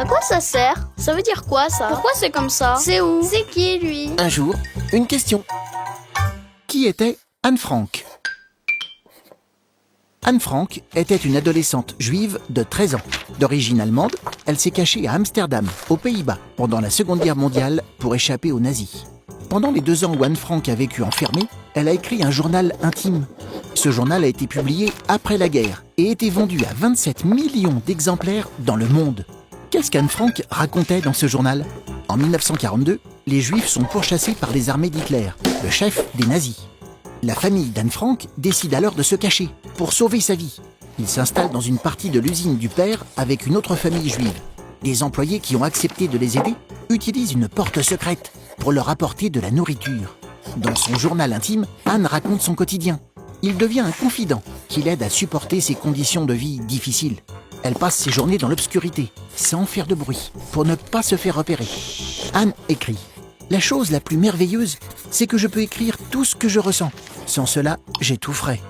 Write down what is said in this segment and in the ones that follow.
À quoi ça sert? Ça veut dire quoi, ça? Pourquoi c'est comme ça? C'est où? C'est qui, lui? Un jour, une question. Qui était Anne Frank? Anne Frank était une adolescente juive de 13 ans. D'origine allemande, elle s'est cachée à Amsterdam, aux Pays-Bas, pendant la Seconde Guerre mondiale pour échapper aux nazis. Pendant les 2 ans où Anne Frank a vécu enfermée, elle a écrit un journal intime. Ce journal a été publié après la guerre et été vendu à 27 millions d'exemplaires dans le monde. Qu'est-ce qu'Anne Frank racontait dans ce journal? En 1942, les Juifs sont pourchassés par les armées d'Hitler, le chef des nazis. La famille d'Anne Frank décide alors de se cacher pour sauver sa vie. Ils s'installent dans une partie de l'usine du père avec une autre famille juive. Des employés qui ont accepté de les aider utilisent une porte secrète pour leur apporter de la nourriture. Dans son journal intime, Anne raconte son quotidien. Il devient un confident qui l'aide à supporter ses conditions de vie difficiles. Elle passe ses journées dans l'obscurité, sans faire de bruit, pour ne pas se faire repérer. Anne écrit: « La chose la plus merveilleuse, c'est que je peux écrire tout ce que je ressens. Sans cela, j'étoufferais. »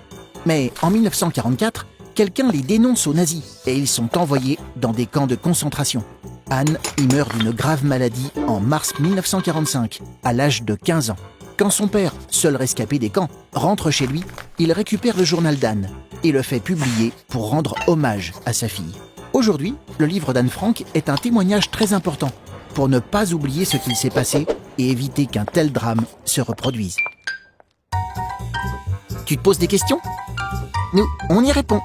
Mais en 1944, quelqu'un les dénonce aux nazis et ils sont envoyés dans des camps de concentration. Anne y meurt d'une grave maladie en mars 1945, à l'âge de 15 ans. Quand son père, seul rescapé des camps, rentre chez lui, il récupère le journal d'Anne et le fait publier pour rendre hommage à sa fille. Aujourd'hui, le livre d'Anne Frank est un témoignage très important pour ne pas oublier ce qu'il s'est passé et éviter qu'un tel drame se reproduise. Tu te poses des questions? Nous, on y répond.